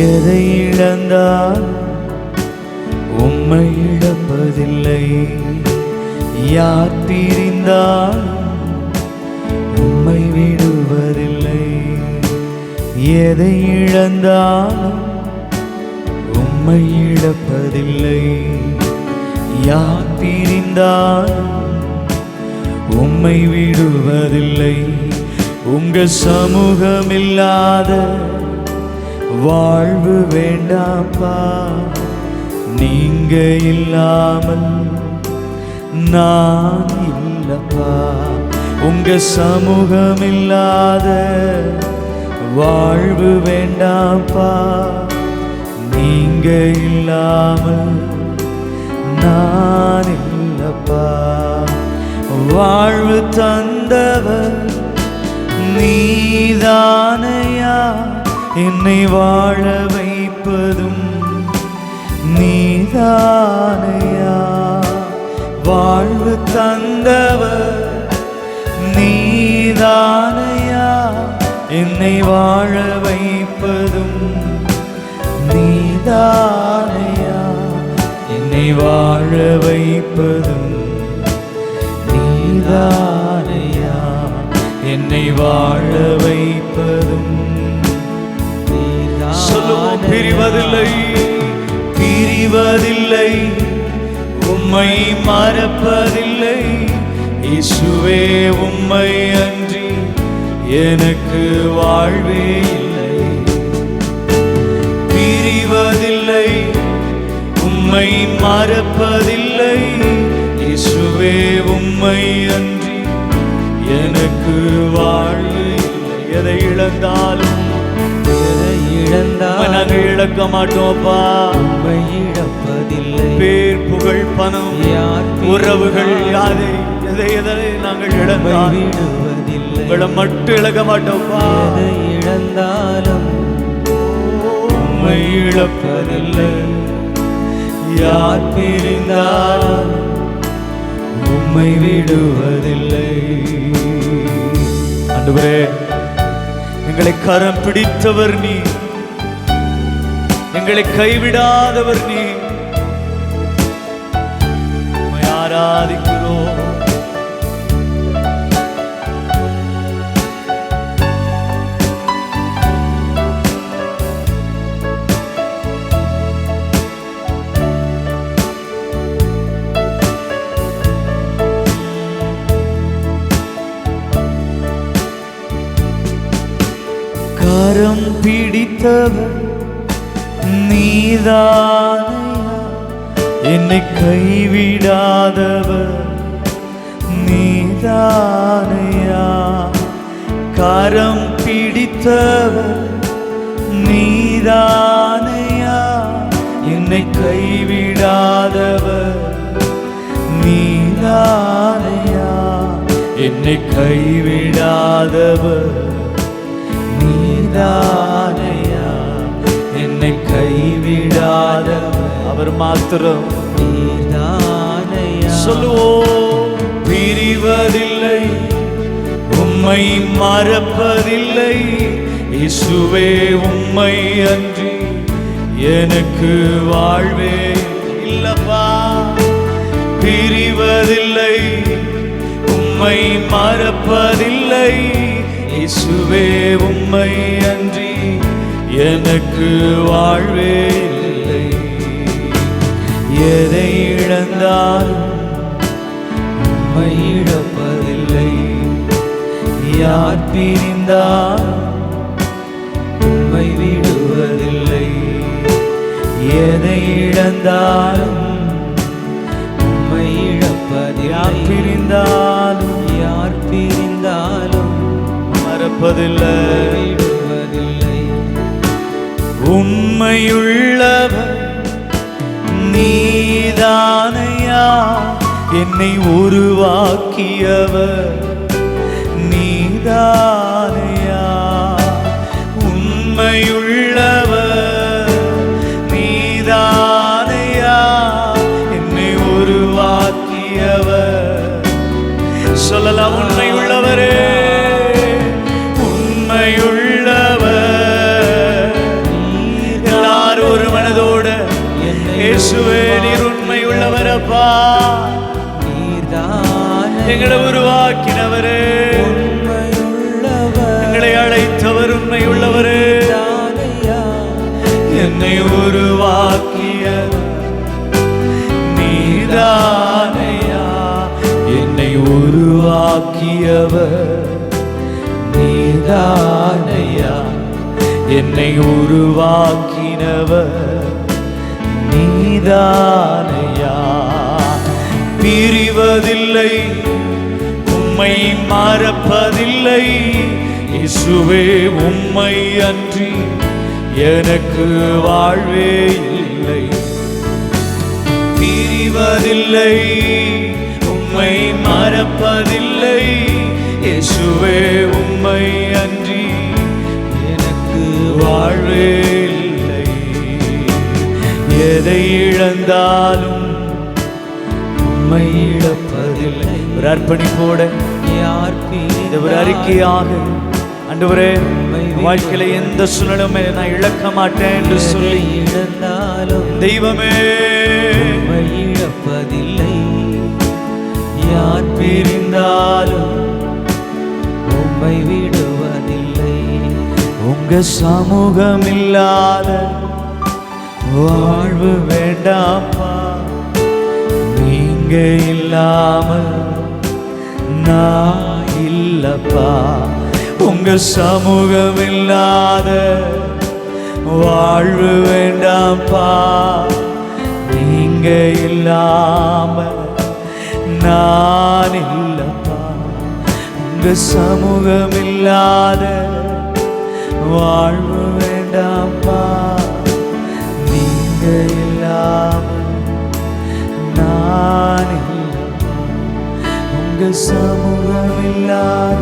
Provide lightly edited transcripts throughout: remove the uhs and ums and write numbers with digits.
எதை இழந்தால் உம்மை இழப்பதில்லை. யார் பிரிந்தால் உம்மை விடுவதில்லை. எதை இழந்தால் உம்மை இழப்பதில்லை. யார் பிரிந்தால் உம்மை விடுவதில்லை. உங்க சமூகமில்லாத வாழ்வு வேண்டாப்பா. நீங்க இல்லாமல் நான் இல்லப்பா. உங்க சமூகமில்லாத வாழ்வு வேண்டாப்பா. நீங்க இல்லாமல் நான் இல்லப்பா. வாழ்வு தந்தவர் நீதானையா. என்னை வாழ வைப்பதும் நீதானையா. வாழ்வு தந்தவர் நீதானையா. என்னை வாழ வைப்பதும் நீதானையா. என்னை வாழ வைப்பதும் நீதானையா. என்னை வாழ வைப்பதும் சொல்லுவோம். பிரிவதில்லை, பிரிவதில்லை, உம்மை மறப்பதில்லை. இயேசுவே உம்மை அன்றி எனக்கு வாழ்வே இல்லை. பிரிவதில்லை, உம்மை மறப்பதில்லை. இயேசுவே உம்மை அன்றி எனக்கு வாழ்வு இல்லை. எதை இழந்தாலும் நாங்கள் இழக்க மாட்டோம்ப்பா. உம்மை இழப்பதில்லை. பேர், புகழ், பணம், உறவுகள் யாரை எதை எதை நாங்கள் இழந்தால் விடுவதில்லை. உங்களை மட்டும் இழக்க மாட்டோம்ப்பா. எதை இழந்தாலும் உம்மை இழப்பதில்லை. யார் பிரிந்தால் உம்மை விடுவதில்லை. ஆண்டவரே, எங்களை கரம் பிடித்தவர் நீ, எங்களை கைவிடாதவர் நீ. உம்மை ஆராதிக்கிறோம். கரம் பிடித்தவர் நீதானையா. என்னை கைவிடாதவர் நீதானையா. கரம் பிடித்தவர் நீதானையா. என்னை கைவிடாதவர் நீதானையா. என்னை கைவிடாதவர் நீதானையா. என்னை கைவிடாதவர் அவர் மாத்திரம் நீதானையா. சொல்லுவோம். பிரிவதில்லை, உம்மை மறப்பதில்லை. இயேசுவே உம்மை அன்றி எனக்கு வாழ்வே இல்லப்பா. பிரிவதில்லை, உம்மை மறப்பதில்லை. இயேசுவே உம்மை அன்றி எனக்கு வாழ்வே இல்லை. எதை இழந்தாலும் உம்மை இழப்பதில்லை. யார் பிரிந்தால் உம்மை விடுவதில்லை. எதை இழந்தாலும் உம்மை இழப்பதில்லை. யார் பிரிந்தாலும் யார் பிரிந்தாலும் மறப்பதில்லை, விடுவதில்லை. உண்மையுள்ளவர் நீதானையா. என்னை உருவாக்கியவர் நீதானையா. உண்மையுள்ளவர் நீதானையா. என்னை உருவாக்கியவர். சொல்லலாம். உண்மையுள்ளவரே, உண்மையுள்ளவர் மனதோட இயேசுவே நீர் உண்மை உள்ளவரப்பா, எங்களை உருவாக்கினவரே, எங்களை அழைத்தவர் உண்மை உள்ளவரே, என்னை உருவாக்கிய நீதானையா, என்னை உருவாக்கியவர் நீதானையா, என்னை உருவாக்கினவர் நீதானையா. பிரிவதில்லை, உம்மை மறப்பதில்லை, இயேசுவே உம்மை அன்றி எனக்கு வாழ்வே இல்லை. பிரிவதில்லை, உம்மை மறப்பதில்லை, இயேசுவே உம்மை அன்றி எனக்கு வாழ்வே இல்லை. எதை இழந்தாலும் உம்மை இழப்பதில்லை. ஒரு அர்ப்பணிப்போட ஒரு அறிக்கையாக, ஆண்டவரே வாழ்க்கையில எந்த சூழ்நிலையுமே நான் இழக்க மாட்டேன் என்று சொல்லி இழந்தாலும் தெய்வமே இழப்பதில்லை. யார் பிரிந்தாலும் உம்மை விடுவதில்லை. உங்க சமூகம் இல்லாத வாழ்வு வேண்டாமா, நீங்க இல்லாமல் நான் இல்லப்பா. உங்க சமூகம் இல்லாத வாழ்வு வேண்டாம்ப்பா, நீங்க இல்லாம நான் இல்லப்பா. உங்க சமூகம் இல்லாத வாழ்வு வேண்டாம்ப்பா, நீங்க இல்லாம நான் இல்லப்பா. உங்க சமூகம் இல்லாத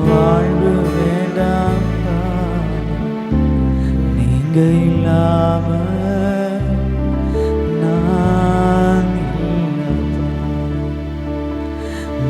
வாழ்வு வேண்டாம்ப்பா, நீங்க இல்லாம நான் இல்லப்பா.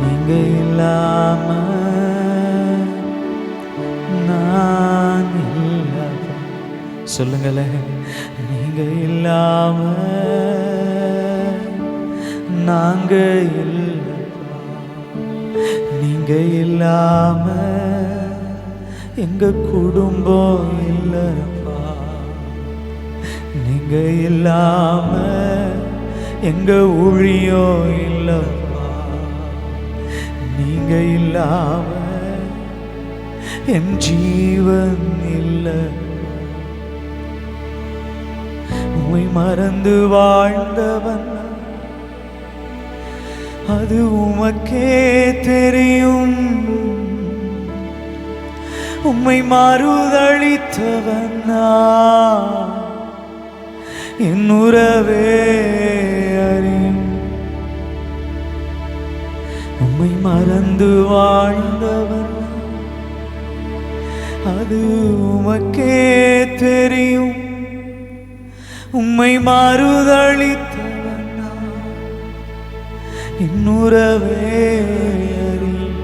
நீங்க இல்லாம நான் இல்லப்பா. சொல்லுங்களேன், நீங்க இல்லாம நாங்க இல்லப்பா. நீங்க இல்லாம எங்க குடும்பம் இல்லப்பா. நீங்க இல்லாம எங்க ஊழியம் இல்லப்பா. நீங்க இல்லாம என் ஜீவன் இல்லை. உம்மை மறந்து வாழ்ந்தவன் அது உமக்கே தெரியும். உம்மை மறுதளித்தவன் என் உறவே அறியும். உம்மை மறந்து வாழ்ந்தவன் அது உமக்கே தெரியும். உம்மை மறுதளித்தவன் என் உறவே அறியும்.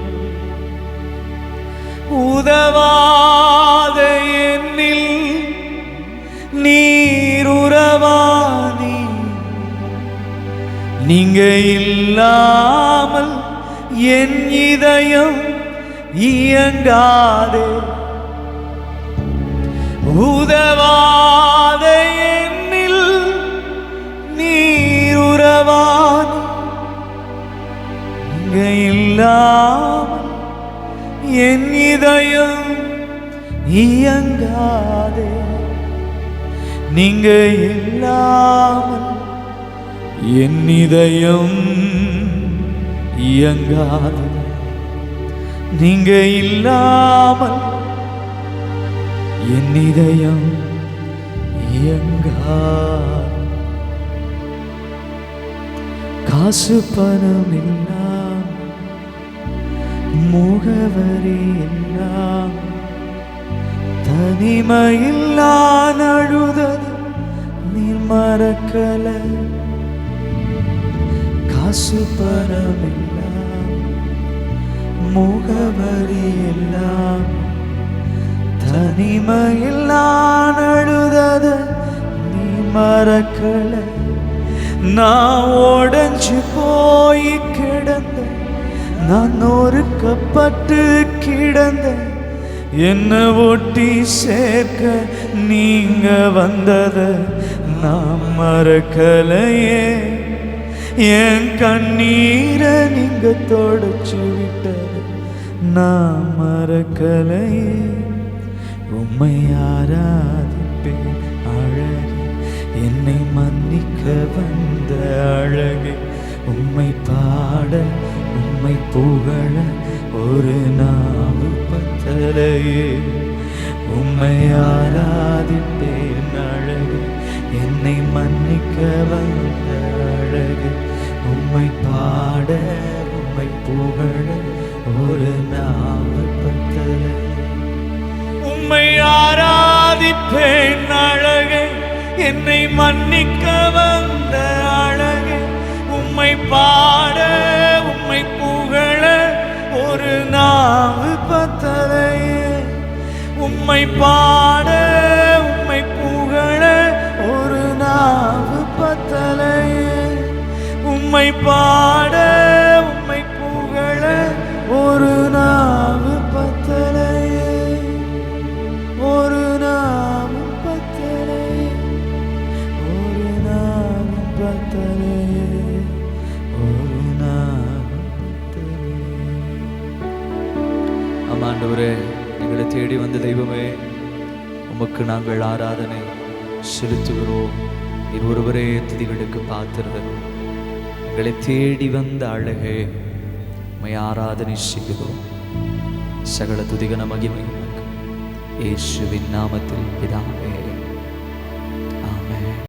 உதவாத என்னில் நீர் உறவானி, நீங்க இல்லாமல் என் இதயம் இயங்காதே. உதவாத என்னில் நீர் உறவானி, நீங்க இல்லாமல் என் இதயம் இயங்காதே. நீங்க இல்லாமல் என் இதயம் இயங்காதே. நீங்க இல்லாமல் என் இதயம் இயங்காதே. காசு பணம் இல்லாம, முகவரி இல்லாம, தனிமையில்லா அழுதது நீர் மறக்கல. காசு பணம் இல்லாம, முகவரி இல்லாம, தனிமையில்லா அழுதது மறக்கல. நான் உடைஞ்சு போய் கிடந்த, நான் நொறுக்கப்பட்டு கிடந்த, என்னை ஒட்டி சேர்க்க நீங்க வந்தத நான் மறக்கலையே. என் கண்ணீரை நீங்க தொடச்சு விட்டது நான் மறக்கலையே. உம்மை ஆராதிப்பேன் அழகே, என்னை மன்னிக்க வந்த அழகே. உம்மை பாட உம்மை புகழ ஒரு நாவு பத்தலையே. உம்மை ஆராதிப்பேன் அழகே, என்னை மன்னிக்க வந்த அழகே. உம்மை பாட உம்மை புகழ ஒரு நாவு பத்தலையே. உம்மை ஆராதிப்பேன் அழகே, என்னை மன்னிக்க வந்த அழகே. உம்மை பாட உம்மை புகழ ஒரு நாவு பத்தலையே. உம்மை பாட உம்மை புகழ ஒரு நாவு பத்தலையே. உம்மை பாட உம்மை புகழ ஒரு நாவு பத்தலையே. ஒரு நாவு பத்தலையே, ஒரு நாவு பத்தலையே, ஒரு நாவு பத்தலையே. ஆமாண்டவரே, எங்களை தேடி வந்த தெய்வமே, உமக்கு நாங்கள் ஆராதனை செலுத்துகிறோம். நீர் ஒருவரே துதிகளுக்கு பாத்திரர். எங்களை தேடி வந்த அழகே, உம்மை ஆராதனை செய்கிறோம். சகல துதிகன மகிமை இயேசுவின் நாமத்தில் பிதாவே.